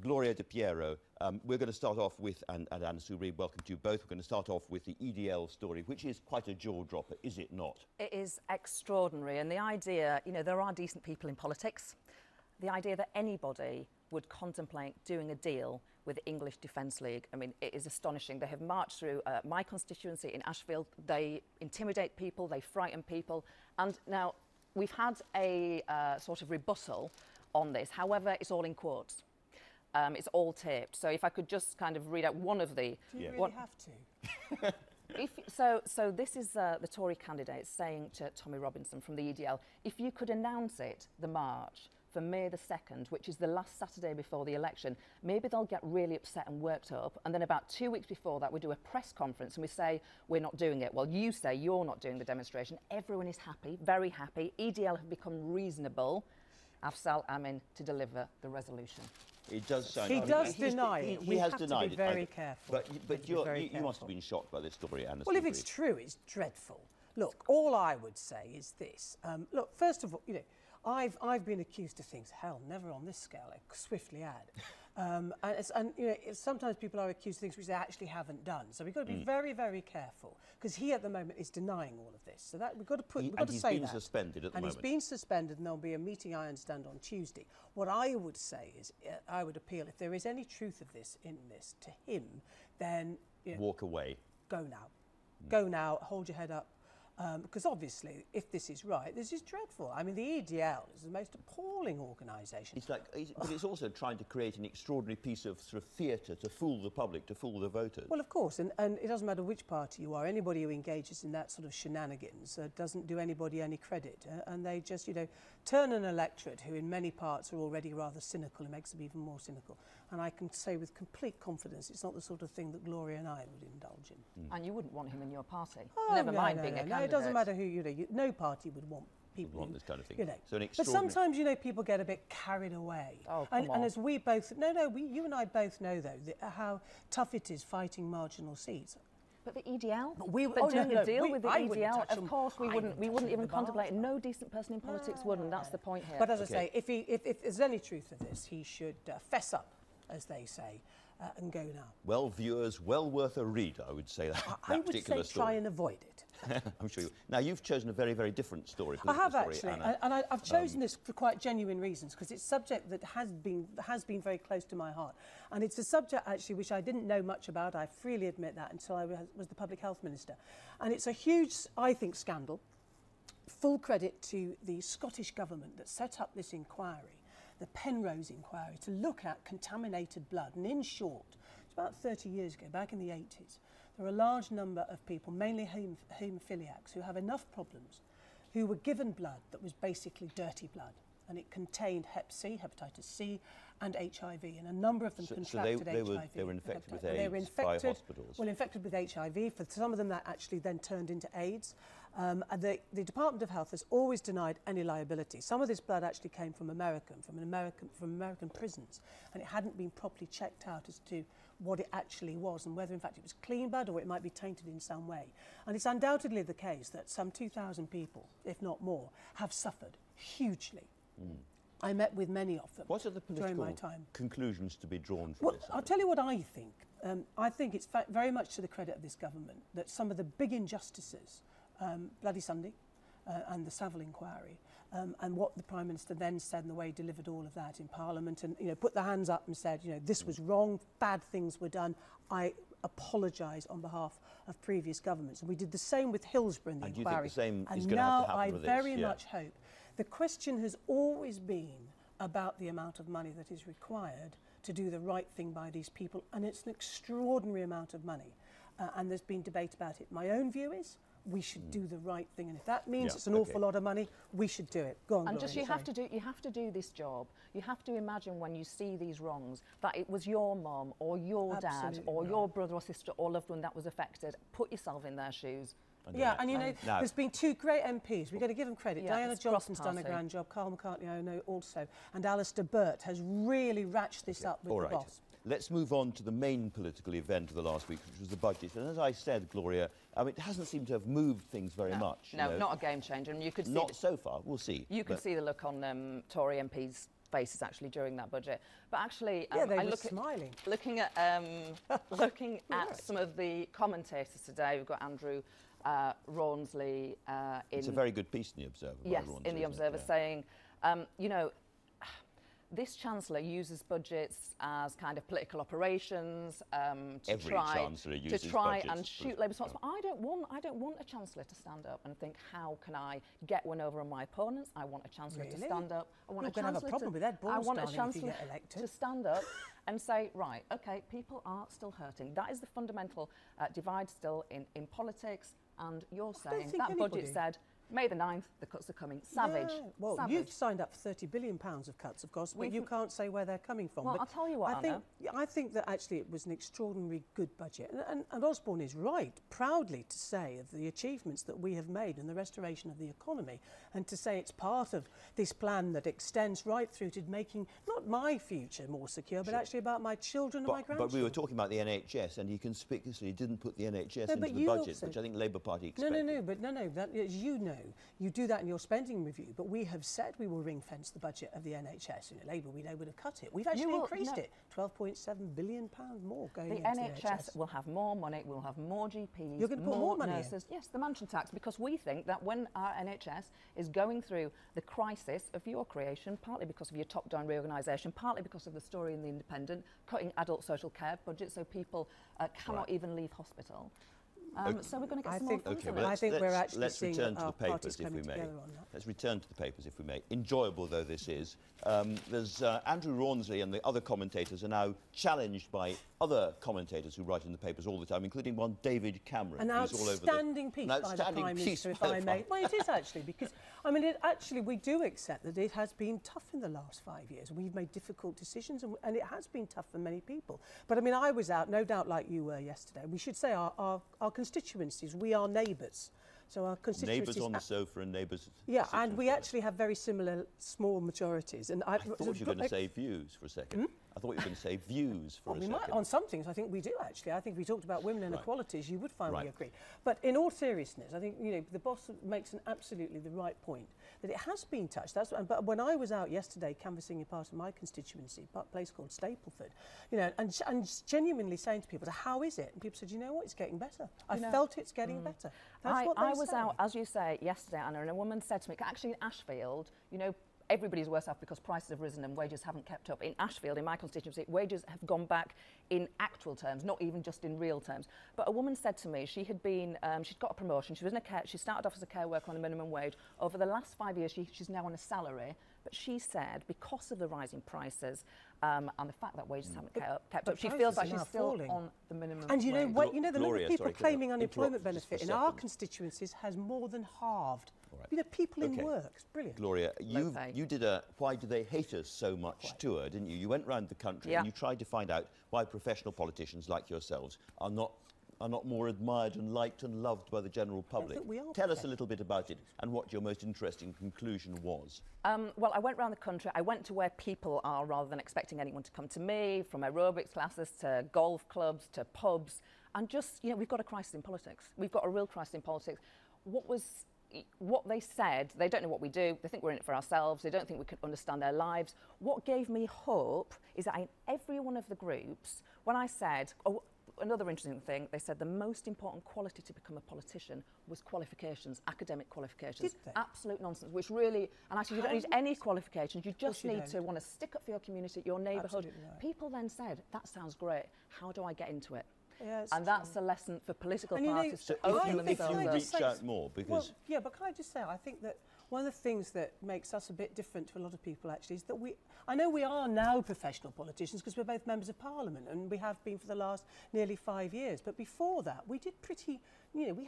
Gloria De Piero, we're going to start off with, and Anna Soubry, welcome to you both. We're going to start off with the EDL story, which is quite a jaw-dropper, is it not? It is extraordinary, and the idea, you know, there are decent people in politics. The idea that anybody would contemplate doing a deal with the English Defence League, I mean, it is astonishing. They have marched through my constituency in Ashfield. They intimidate people, they frighten people, and now we've had a sort of rebuttal on this. However, it's all in quotes. It's all taped. So if I could just kind of read out one of the... Do you really have to? So this is the Tory candidate saying to Tommy Robinson from the EDL, if you could announce it, the march, for May the 2nd, which is the last Saturday before the election, maybe they'll get really upset and worked up. And then about 2 weeks before that, we do a press conference and we say, we're not doing it. Well, you say you're not doing the demonstration. Everyone is happy, very happy. EDL have become reasonable. Afsal Amin to deliver the resolution. It does sound... He does deny it. He has denied it. We have to be very careful. But you must have been shocked by this story, Anna. Well, if it's true, it's dreadful. Look, all I would say is this. Look, first of all, you know, I've been accused of things, hell, never on this scale, I swiftly add. And you know, sometimes people are accused of things which they actually haven't done. So we've got to be very, very careful, because he at the moment is denying all of this. So that we've got to put, we've got to say that. And he's been suspended at the moment. And he's been suspended, and there'll be a meeting, I understand, on Tuesday. What I would say is, I would appeal, if there is any truth of this in this to him, then you know, walk away. Go now. Go now. Hold your head up. Because obviously, if this is right, this is dreadful. I mean, the EDL is the most appalling organisation. It's like, but it's also trying to create an extraordinary piece of sort of theatre to fool the public, to fool the voters. Well, of course, and it doesn't matter which party you are. Anybody who engages in that sort of shenanigans doesn't do anybody any credit, and they just, you know, turn an electorate who, in many parts, are already rather cynical. It makes them even more cynical. And I can say with complete confidence, it's not the sort of thing that Gloria and I would indulge in. And you wouldn't want him in your party. Oh, Never mind being a candidate. It doesn't matter who, you know, no party would want people want this kind of thing. You know. So but sometimes, you know, people get a bit carried away. Oh, come on. And as we both, you and I both know, though, how tough it is fighting marginal seats. But the EDL? But doing a deal with the EDL, of course, we wouldn't even contemplate. No decent person in politics would, and that's the point here. But as I say, if there's any truth to this, he should fess up, as they say, and go now. Well, viewers, well worth a read, I would say, that I particular would say story. try and avoid it. I'm sure you... Now, you've chosen a very, very different story. I have, actually, and I've chosen this for quite genuine reasons, because it's a subject that has been very close to my heart. And it's a subject, actually, which I didn't know much about, I freely admit that, until I was the Public Health Minister. And it's a huge, I think, scandal. Full credit to the Scottish Government that set up this inquiry, the Penrose inquiry, to look at contaminated blood. And in short, it's about 30 years ago, back in the 80s, there were a large number of people, mainly haemophiliacs, who have enough problems, who were given blood that was basically dirty blood. And it contained Hep C, hepatitis C, and HIV, and a number of them contracted HIV. They were infected with AIDS by hospitals. Well, infected with HIV. For some of them, that actually then turned into AIDS. And the Department of Health has always denied any liability. Some of this blood actually came from American prisons, and it hadn't been properly checked out as to what it actually was and whether, in fact, it was clean blood or it might be tainted in some way. And it's undoubtedly the case that some 2,000 people, if not more, have suffered hugely. I met with many of them. What are the political conclusions to be drawn from this? I'll tell you what I think. I think it's very much to the credit of this government that some of the big injustices, Bloody Sunday and the Savile inquiry, and what the Prime Minister then said and the way he delivered all of that in Parliament, and, you know, put their hands up and said, you know, this was wrong, bad things were done, I apologise on behalf of previous governments. And we did the same with Hillsborough in the inquiry. And do you think the same is going to have to happen with this? And now I very much hope. The question has always been about the amount of money that is required to do the right thing by these people, and it's an extraordinary amount of money, and there's been debate about it. My own view is we should do the right thing, and if that means it's an awful lot of money, we should do it. Go on, and Gloria, just you have to do this job. You have to imagine when you see these wrongs that it was your mum or your dad or your brother or sister or loved one that was affected. Put yourself in their shoes. Yeah, and you know, there's been two great MPs. We've got to give them credit. Diana Johnson's done a grand job. Carl McCartney, I know, also. And Alistair Burt has really ratcheted this up with the boss. Let's move on to the main political event of the last week, which was the budget. And as I said, Gloria, I mean, it hasn't seemed to have moved things very much. No, not a game changer. And you could see not so far. We'll see. You could see the look on Tory MPs' faces actually during that budget. But actually, yeah, they were smiling. Looking at some of the commentators today, we've got Andrew Rawnsley in... It's a very good piece in The Observer. Yes, in The Observer, saying, you know, this Chancellor uses budgets as kind of political operations to try and shoot Labour spots. But I don't want a Chancellor to stand up and think, how can I get one over on my opponents? I want a Chancellor to stand up. I want a Chancellor to stand up and say, right, OK, people are still hurting. That is the fundamental divide still in politics. And you're saying that budget said, May the 9th, the cuts are coming. Savage. Yeah. Well, Savage. You've signed up for £30 billion of cuts, of course, but you can't say where they're coming from. Well, but I'll tell you what, I think that actually it was an extraordinarily good budget. And Osborne is right, proudly to say of the achievements that we have made in the restoration of the economy, and to say it's part of this plan that extends right through to making not my future more secure, but actually about my children and my grandchildren. But we were talking about the NHS, and he conspicuously didn't put the NHS into the budget, which I think Labour Party expected. No, that, as you know, you do that in your spending review, but we have said we will ring-fence the budget of the NHS. You know, Labour, we know, would have cut it. We've actually increased it. £12.7 billion more going into the NHS. Will have more money, we'll have more GPs, You're going to put more money nurses. in? Yes, the mansion tax, because we think that when our NHS is going through the crisis of your creation, partly because of your top-down reorganisation, partly because of the story in The Independent, cutting adult social care budget so people cannot even leave hospital. So we're going to get some more funds. Okay, well, I think we're actually let's seeing return to the our papers, if we may. Let's return to the papers, if we may. Enjoyable though this is, there's Andrew Rawnsley and the other commentators are now challenged by other commentators who write in the papers all the time, including one David Cameron. An outstanding piece by the Prime Minister, if I may. Well, it is actually, because, I mean, we do accept that it has been tough in the last 5 years. We've made difficult decisions, and it has been tough for many people. But, I mean, I was out, no doubt like you were yesterday. We should say our constituencies, we are neighbours. So our constituencies... Neighbours on the sofa and neighbours... Yeah, and we actually have very similar small majorities. And I thought you were going to say views for a second. I thought you were going to say views for a second. On some things, I think we do, actually. I think if we talked about women and equalities, you would find we agree. But in all seriousness, I think, you know, the boss makes absolutely the right point, that it has been touched. But when I was out yesterday canvassing a part of my constituency, a place called Stapleford, you know, and genuinely saying to people, how is it? And people said, you know what, it's getting better. I felt it's getting better. That's what I was out, as you say, yesterday, Anna, and a woman said to me, actually in Ashfield, you know, everybody's worse off because prices have risen and wages haven't kept up. In Ashfield, in my constituency, wages have gone back in actual terms, not even just in real terms. But a woman said to me, she had been, she'd got a promotion, she started off as a care worker on the minimum wage. Over the last 5 years, she's now on a salary. But she said, because of the rising prices and the fact that wages haven't kept up, she feels like she's still on the minimum wage. And you know what? You know, the number Gloria, of people claiming unemployment benefit in our constituencies has more than halved. You know, people in work. It's brilliant. Gloria, you did a Why Do They Hate Us So Much tour, didn't you? You went round the country and you tried to find out why professional politicians like yourselves are not more admired and liked and loved by the general public. Tell us a little bit about it and what your most interesting conclusion was. Well, I went around the country. I went to where people are rather than expecting anyone to come to me, from aerobics classes to golf clubs to pubs. And just, you know, we've got a crisis in politics. We've got a real crisis in politics. What they said, they don't know what we do, they think we're in it for ourselves, they don't think we can understand their lives. What gave me hope is that in every one of the groups, when I said, another interesting thing, they said the most important quality to become a politician was qualifications, academic qualifications. Did they? Absolute nonsense, which really, and actually you don't need any qualifications, you just need to want to stick up for your community, your neighbourhood. Right. People then said, that sounds great, how do I get into it? Yeah, and that's a lesson for political parties to open themselves up. If you reach out more, because... Well, yeah, but can I just say, I think that one of the things that makes us a bit different to a lot of people, actually, is that I know we are now professional politicians because we're both members of Parliament, and we have been for the last nearly 5 years. But before that, we did pretty, you know,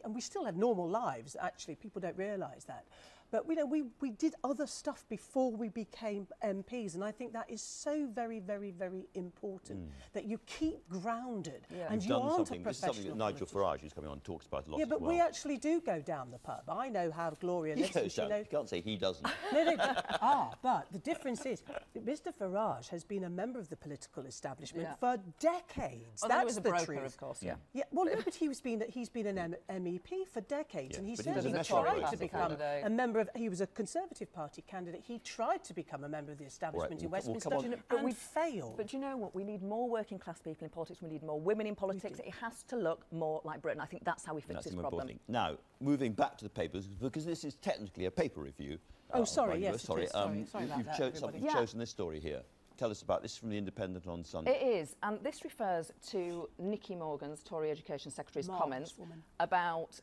and we still had normal lives, actually. People don't realise that. But, you know, we did other stuff before we became MPs, and I think that is so very, very, very important, that you keep grounded, and you aren't a professional. This is something that Nigel Farage, who's coming on, talks about a lot as well. Yeah, but we actually do go down the pub. I know how Gloria lives. You can't say he doesn't. No, but the difference is that Mr Farage has been a member of the political establishment for decades. Well, that's the truth. broker, of course, yeah. Well, no, but he's been an MEP for decades, and he certainly doesn't tried to become a member he was a Conservative Party candidate. He tried to become a member of the establishment in Westminster and failed. But do you know what? We need more working class people in politics. We need more women in politics. It has to look more like Britain. I think that's how we fix this problem. Now, moving back to the papers, because this is technically a paper review. Oh, sorry, yes, sorry. You've chosen this story here. Tell us about this from The Independent on Sunday. It is, and this refers to Nicky Morgan's, Tory Education Secretary's comments about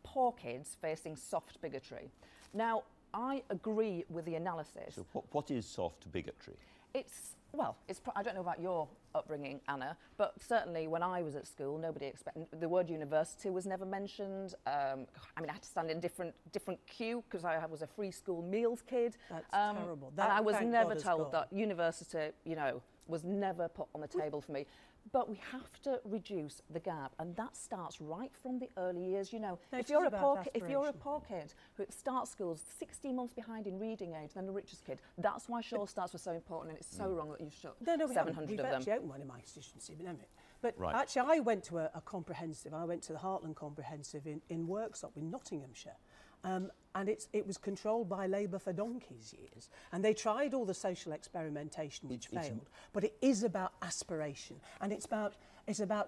poor kids facing soft bigotry. Now, I agree with the analysis. So what is soft bigotry? I don't know about your upbringing, Anna, but certainly when I was at school, nobody expected, the word university was never mentioned. I mean, I had to stand in different queue because I was a free school meals kid. That's terrible. And I was never told that university, you know, was never put on the table for me. But we have to reduce the gap, and that starts right from the early years. You know, if you're a poor kid who starts schools 16 months behind in reading age than the richest kid, that's why Shaw starts were so important, and it's so wrong that you've shut 700 We've of them. actually opened one in my constituency, but actually I went to a comprehensive. I went to the Heartland Comprehensive in Worksop in Nottinghamshire. And it was controlled by Labour for donkey's years. And they tried all the social experimentation, which failed. But it is about aspiration. And it's about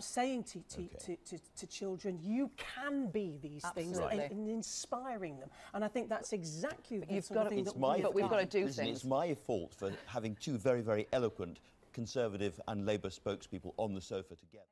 saying to children, you can be these things, and inspiring them. And I think that's exactly the sort of thing that we've got to do things. It's my fault for having two very, very eloquent Conservative and Labour spokespeople on the sofa together.